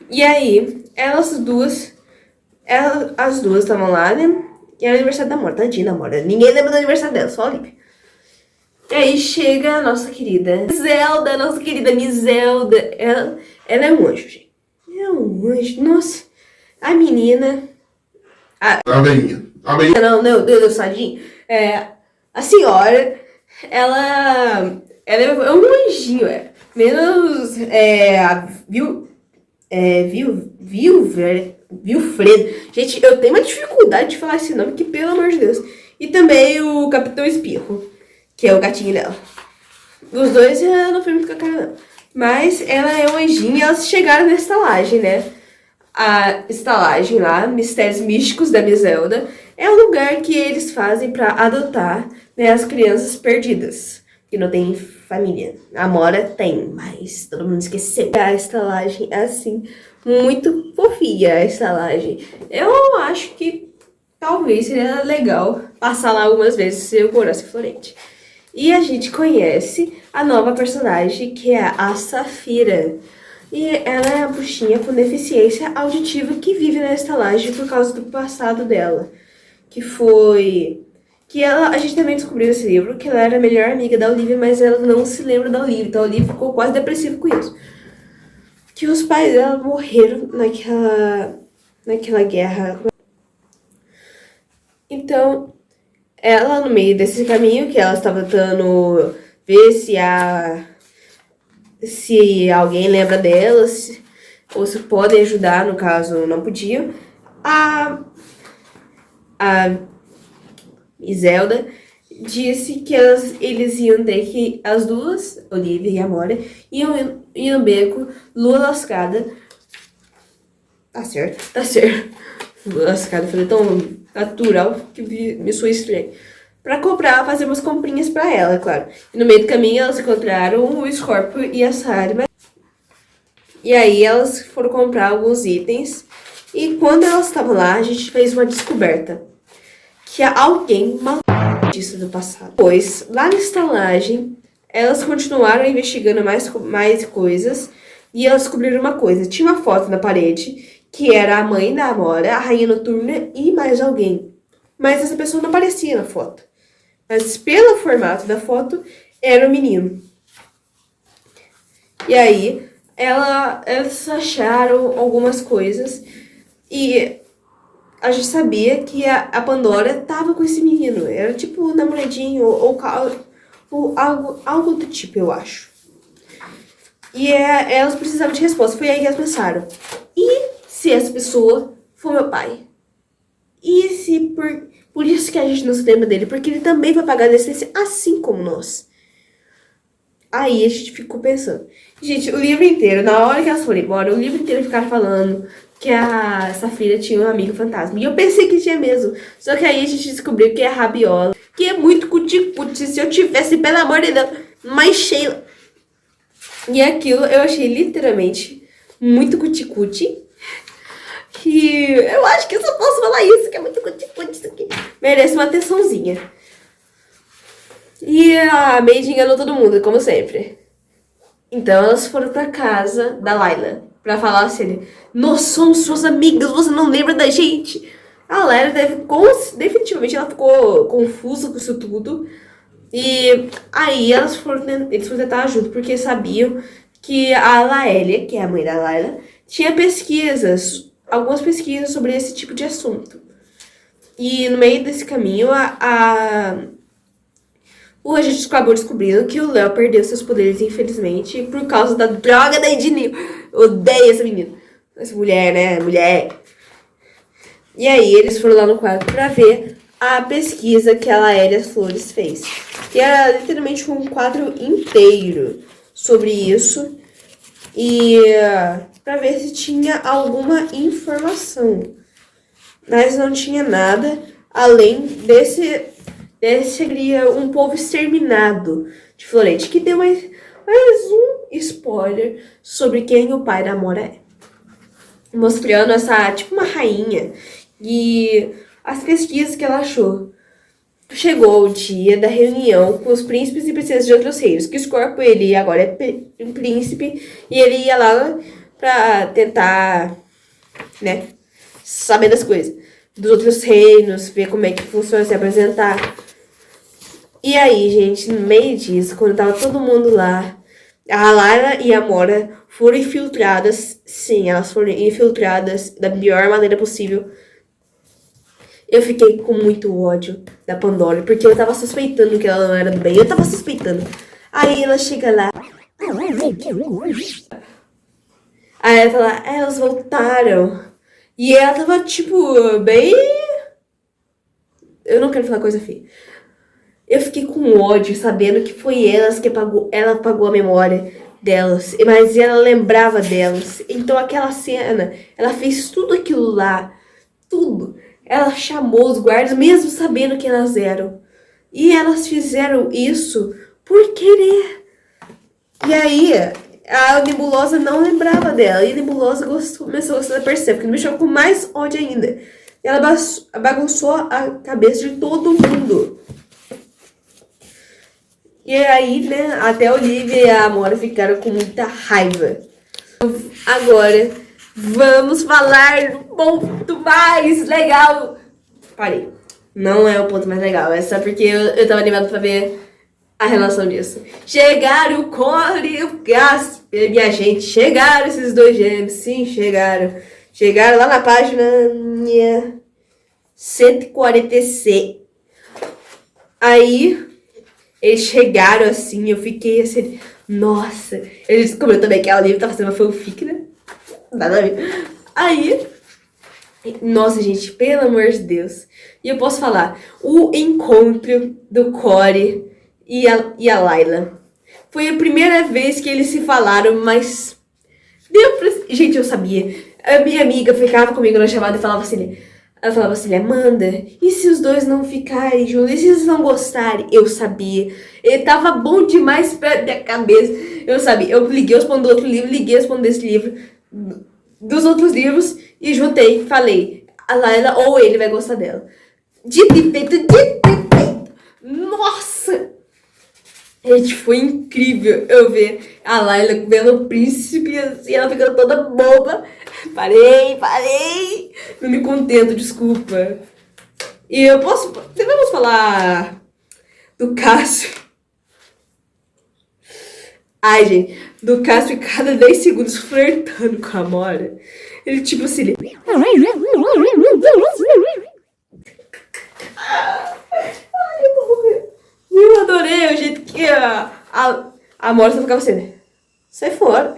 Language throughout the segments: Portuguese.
E aí, as duas estavam lá, né? E era aniversário da Amora, tadinha da Amora. Ninguém lembra do aniversário dela, só a Olivia. E aí chega a nossa querida Zelda, nossa querida Mizelda. Ela é um anjo, gente. É um anjo. Nossa, a menina. A veinha. Não, Deus, sadinho. A senhora, ela é um anjinho, é. Menos, Vilfredo. Gente, eu tenho uma dificuldade de falar esse nome, que pelo amor de Deus. E também o Capitão Espirro, que é o gatinho dela. Os dois eu não fui muito com a cara, não. Mas ela é um anjinho e elas chegaram na estalagem, né? A estalagem lá, Mistérios Místicos da Mizelda, é um lugar que eles fazem pra adotar, né, as crianças perdidas, que não tem família. A Amora tem, mas todo mundo esqueceu. A estalagem é assim, muito fofinha a estalagem. Eu acho que talvez seria legal passar lá algumas vezes se eu morasse em Florente. E a gente conhece a nova personagem, que é a Safira. E ela é a bruxinha com deficiência auditiva que vive na estalagem por causa do passado dela. Que foi... a gente também descobriu nesse livro que ela era a melhor amiga da Olivia, mas ela não se lembra da Olivia. Então a Olivia ficou quase depressiva com isso. Que os pais dela morreram naquela guerra. Então, ela, no meio desse caminho, que ela estava tentando ver se alguém lembra dela, ou se podem ajudar, no caso, não podiam. A Iselda disse que eles iam ter que, as duas, Olivia e Amora, iam no beco, lua lascada. Tá certo. Lua lascada, falei tão natural que me soou estranho. Pra fazer umas comprinhas pra ela, é claro. E no meio do caminho elas encontraram o Scorpio e a Sarima. E aí elas foram comprar alguns itens. E quando elas estavam lá, a gente fez uma descoberta. Que alguém matou disso do passado. Pois, lá na estalagem, elas continuaram investigando mais coisas. E elas descobriram uma coisa. Tinha uma foto na parede, que era a mãe da Amora, a rainha noturna e mais alguém. Mas essa pessoa não aparecia na foto. Mas pelo formato da foto, era o menino. E aí, elas acharam algumas coisas. E a gente sabia que a Pandora tava com esse menino. Era tipo um namoradinho ou algo do tipo, eu acho. E elas precisavam de resposta. Foi aí que elas pensaram. E se essa pessoa for meu pai? E se por isso que a gente não se lembra dele? Porque ele também vai pagar a adolescência assim como nós. Aí a gente ficou pensando. Gente, o livro inteiro, na hora que elas foram embora, o livro inteiro ficaram falando que a Safira tinha um amigo fantasma. E eu pensei que tinha mesmo. Só que aí a gente descobriu que é a Rabiola. Que é muito cuti-cuti. Se eu tivesse, pelo amor de Deus, mais Sheila. E aquilo eu achei literalmente muito cuti-cuti. Que eu acho que eu só posso falar isso, que é muito cuti-cuti. Isso aqui merece uma atençãozinha. E a Made enganou todo mundo, como sempre. Então elas foram pra casa da Layla pra falar assim: nós somos suas amigas, você não lembra da gente? A Layla definitivamente ela ficou confusa com isso tudo. E aí eles foram tentar ajuda, porque sabiam que a Laélia, que é a mãe da Layla, tinha algumas pesquisas sobre esse tipo de assunto. E no meio desse caminho, a gente acabou descobrindo que o Léo perdeu seus poderes, infelizmente, por causa da droga da Ednil. Odeio essa menina. Essa mulher, né? Mulher. E aí eles foram lá no quarto pra ver a pesquisa que a Laélia Flores fez. Que era literalmente um quadro inteiro sobre isso. E pra ver se tinha alguma informação. Mas não tinha nada além desse seria um povo exterminado de Florete, que deu mais um spoiler sobre quem o pai da Amora é. Mostrando essa, tipo uma rainha, e as pesquisas que ela achou. Chegou o dia da reunião com os príncipes e princesas de outros reinos, que o Scorpio, ele agora é um príncipe, e ele ia lá pra tentar, né, saber das coisas. Dos outros reinos, ver como é que funciona, se apresentar. E aí, gente, no meio disso, quando tava todo mundo lá, a Layla e a Amora foram infiltradas. Sim, elas foram infiltradas da melhor maneira possível. Eu fiquei com muito ódio da Pandora, porque eu tava suspeitando que ela não era do bem. Eu tava suspeitando. Aí ela chega lá. Aí ela fala, elas voltaram. E ela tava, tipo, bem... Eu não quero falar coisa feia. Eu fiquei com ódio, sabendo que foi elas que ela apagou a memória delas. Mas ela lembrava delas. Então aquela cena, ela fez tudo aquilo lá. Tudo. Ela chamou os guardas, mesmo sabendo quem elas eram. E elas fizeram isso por querer. E aí, a Nebulosa não lembrava dela. E a Nebulosa começou a gostar da Persephone, que me deixou com mais ódio ainda. E ela bagunçou a cabeça de todo mundo. E aí, né, até a Olivia e a Amora ficaram com muita raiva. Agora, vamos falar do ponto mais legal. Parei. Não é o ponto mais legal. É só porque eu tava animado pra ver a relação disso. Chegaram o Corey e o Casper, minha gente. Chegaram esses dois gêmeos. Sim, chegaram. Chegaram lá na página 146. Aí, eles chegaram assim, eu fiquei assim... Nossa. Eles descobriram também que a Olivia tá fazendo uma fanfic, né? Nada a ver. Aí... Nossa, gente, pelo amor de Deus. E eu posso falar, o encontro do Corey e a Layla. Foi a primeira vez que eles se falaram, mas... Deu pra... Gente, eu sabia. A minha amiga ficava comigo na chamada e falava assim... Ela falava assim, Amanda, e se os dois não ficarem juntos? E se eles não gostarem? Eu sabia. Ele tava bom demais pra minha cabeça. Eu sabia. Eu liguei os pontos do outro livro, liguei os pontos desse livro, dos outros livros, e juntei. Falei, a Layla ou ele vai gostar dela. Dito e feito, dito e feito. Nossa! Gente, foi incrível eu ver a Layla vendo o príncipe assim, ela ficando toda boba. Parei. Não me contento, desculpa. E eu posso... Vamos falar do Cássio. Ai, gente. Do Cássio cada 10 segundos flertando com a Amora. Ele tipo assim... Ai, eu vou morrer. Eu adorei o jeito que a Amora só ficava assim... Sai fora.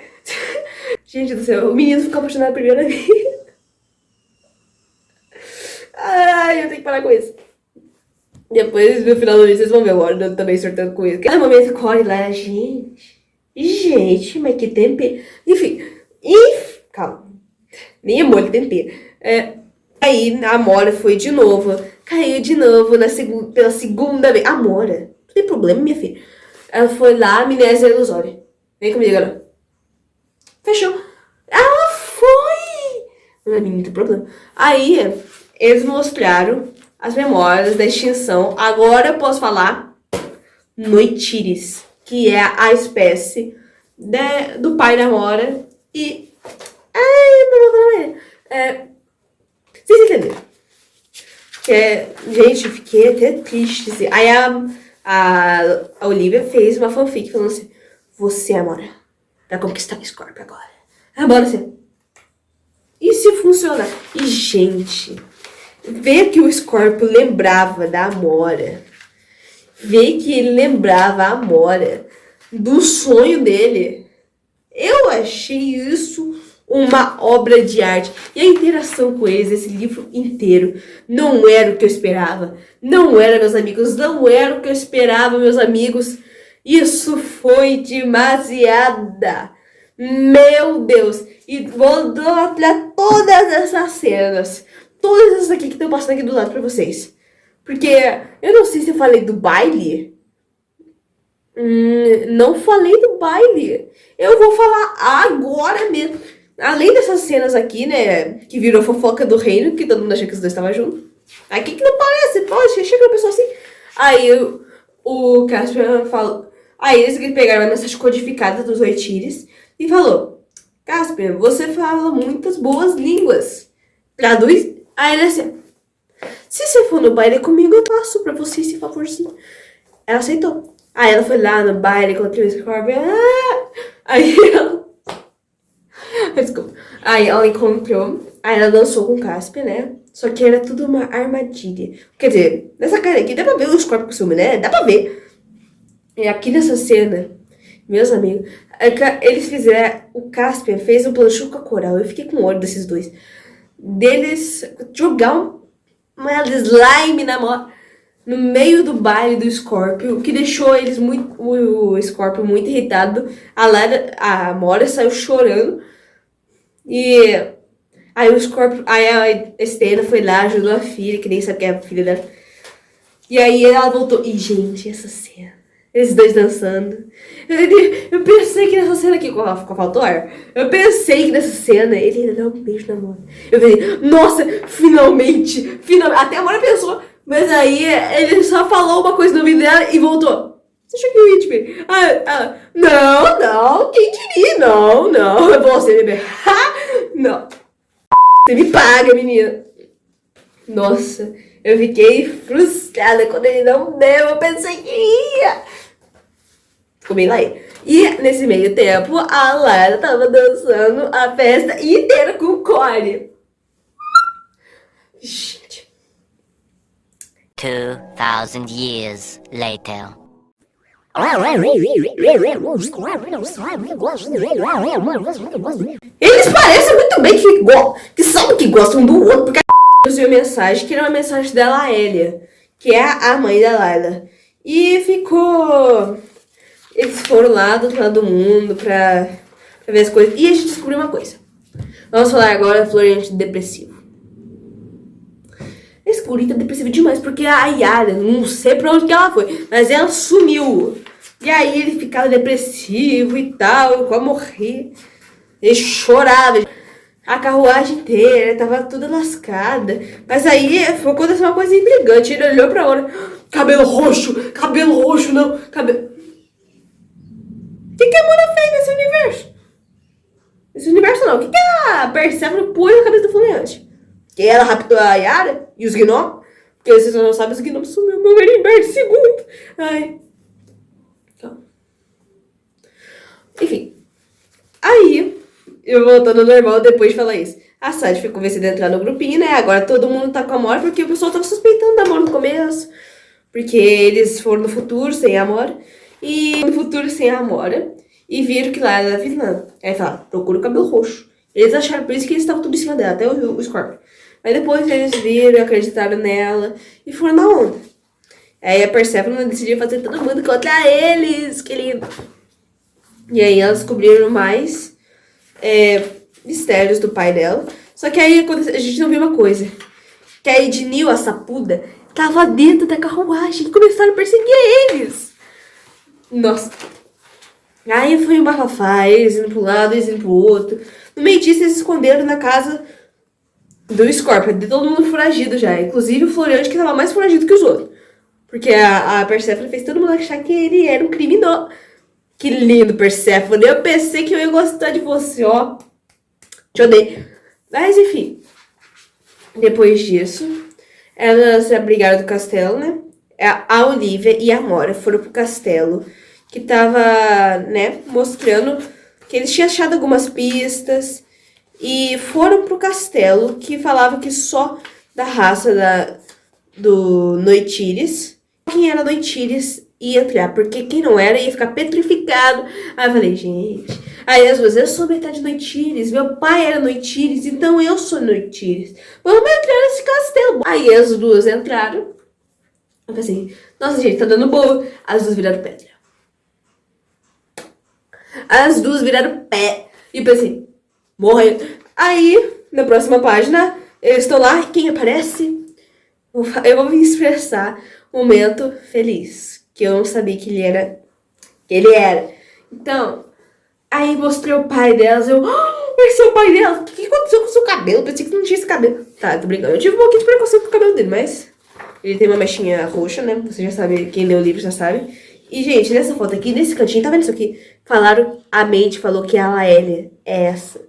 Gente do céu, o menino ficou apaixonado primeiro na vida. Ai, eu tenho que parar com isso. Depois, no final do vídeo, vocês vão ver agora eu também sortando com isso. Cada momento corre lá, gente, mas que tempero. Enfim, calma. Nem é molho, tempero. Aí, a Amora foi de novo, caiu de novo pela segunda vez. Amora, não tem problema, minha filha. Ela foi lá, amnésia ilusória. Vem comigo agora. Fechou. Ela foi! Não é nenhum problema. Aí, eles mostraram as memórias da extinção. Agora eu posso falar Noitires, que é a espécie do pai da Amora. E... vocês entenderam? Gente, eu fiquei até triste. Assim. Aí a Olivia fez uma fanfic falando assim, você, Amora, pra conquistar o Scorpio agora. Amora, assim, e se funcionar? E, gente, ver que o Scorpio lembrava da Amora, ver que ele lembrava a Amora do sonho dele, eu achei isso uma obra de arte. E a interação com eles, esse livro inteiro, não era o que eu esperava. Não era, meus amigos, não era o que eu esperava, meus amigos. Isso foi demasiada. Meu Deus. E vou dar todas essas cenas. Todas essas aqui que estão passando aqui do lado pra vocês. Porque eu não sei se eu falei do baile. Não falei do baile. Eu vou falar agora mesmo. Além dessas cenas aqui, né, que virou fofoca do reino, que todo mundo achou que os dois estavam juntos. Aqui que não parece, pode, chega uma pessoa assim. Aí o Casper falou... Aí eles pegaram a mensagem codificada dos Oitires e falou... Caspian, você fala muitas boas línguas. Traduz. Aí ele assim, se você for no baile comigo, eu passo pra você esse favorzinho. Ela aceitou. Aí ela foi lá no baile, encontrou o Scorpion. Aí ela... Desculpa. Aí ela encontrou, aí ela dançou com o Caspian, né? Só que era tudo uma armadilha. Quer dizer, nessa cara aqui dá pra ver o Scorpion com ciúme, né? Dá pra ver. E aqui nessa cena, meus amigos, eles fizeram, o Caspian fez um planchu com a Coral. Eu fiquei com ódio desses dois. Deles jogar uma slime no meio do baile do Scorpion, o que deixou o Scorpion muito irritado. A Mora saiu chorando. E aí o Scorpion, aí a Stena foi lá, ajudou a filha, que nem sabe que é a filha dela. E aí ela voltou. E gente, essa cena, esses dois dançando. Eu pensei que nessa cena aqui, faltou ar. Eu pensei que nessa cena ele ia dar um beijo na Mora. Eu falei, nossa, finalmente. Até a Mora pensou. Mas aí ele só falou uma coisa no ouvido dela e voltou. Você achou que eu ia te ver? Não, quem diria? Não, você, bebê. Não. Você me paga, menina. Nossa, eu fiquei frustrada quando ele não deu. Eu pensei que ia. Ficou bem lá aí. E nesse meio tempo, a Lara tava dançando a festa inteira com o Corey. Gente. 2,000 years later. Eles parecem muito bem que sabem que gostam do outro, porque a viu a mensagem, que era uma mensagem da Laélia, que é a mãe da Layla. E ficou... Eles foram lá do outro lado do mundo pra ver as coisas. E a gente descobriu uma coisa. Vamos falar agora do Florian depressivo. Esse guri tá depressivo demais, porque a Yara, não sei pra onde que ela foi, mas ela sumiu. E aí ele ficava depressivo e tal, quase morrer. Ele chorava. A carruagem inteira tava toda lascada. Mas aí foi acontecer uma coisa intrigante. Ele olhou pra hora. Cabelo roxo, não. Cabelo... O que a Mona fez nesse universo? Esse universo não. O que a Persephone pôs na cabeça do Fluminense? Que ela raptou a Yara e os gnomos. Porque vocês não sabem, os gnomos sumiu meu Heriberto segundo. Ai. Enfim. Aí, eu voltando ao normal depois de falar isso. A Sadie foi convencida a entrar no grupinho, né? Agora todo mundo tá com a Mora, porque o pessoal tava suspeitando da Mora no começo. Porque eles foram no futuro sem a Mora. E no futuro sem a Mora. E viram que lá era a vilã. Aí falaram, procura o cabelo roxo. Eles acharam, por isso que eles estavam tudo em cima dela, até o Scorpion. Aí depois eles viram, acreditaram nela e foram na onda. Aí a Persephone decidiu fazer todo mundo contra eles, que lindo. E aí elas descobriram mais mistérios do pai dela. Só que aí a gente não viu uma coisa. Que a Ednil, a sapuda, tava dentro da carruagem e começaram a perseguir eles. Nossa. Aí foi um bafafá, eles indo pro lado, eles indo pro outro. No meio disso, eles se esconderam na casa do Scorpion, de todo mundo foragido já. Inclusive o Florian, que tava mais foragido que os outros. Porque a Persephone fez todo mundo achar que ele era um criminoso. Que lindo, Persephone. Eu pensei que eu ia gostar de você, ó. Te odeio. Mas, enfim. Depois disso, elas se abrigaram do castelo, né? A Olivia e a Mora foram pro castelo. Que tava, né, mostrando que eles tinham achado algumas pistas. E foram pro castelo, que falava que só da raça do Noitires. Quem era Noitires ia entrar, porque quem não era ia ficar petrificado. Aí eu falei, gente... Aí as duas, eu sou metade Noitires, meu pai era Noitires, então eu sou Noitires. Vamos entrar nesse castelo. Aí as duas entraram. Eu pensei, nossa, gente, tá dando boa. As duas viraram pedra. As duas viraram pé. E eu pensei, morreu. Aí, na próxima página, eu estou lá e quem aparece? Eu vou me expressar. Momento feliz. Que eu não sabia que ele era. Então, aí mostrei o pai delas. Esse é o pai dela. O que aconteceu com o seu cabelo? Pensei que não tinha esse cabelo. Tá, tô brincando. Eu tive um pouquinho de preconceito com o cabelo dele, mas... Ele tem uma mechinha roxa, né? Você já sabe, quem lê o livro já sabe. E, gente, nessa foto aqui, nesse cantinho, tá vendo isso aqui? Falaram, a Mandy falou que a Laélia é essa.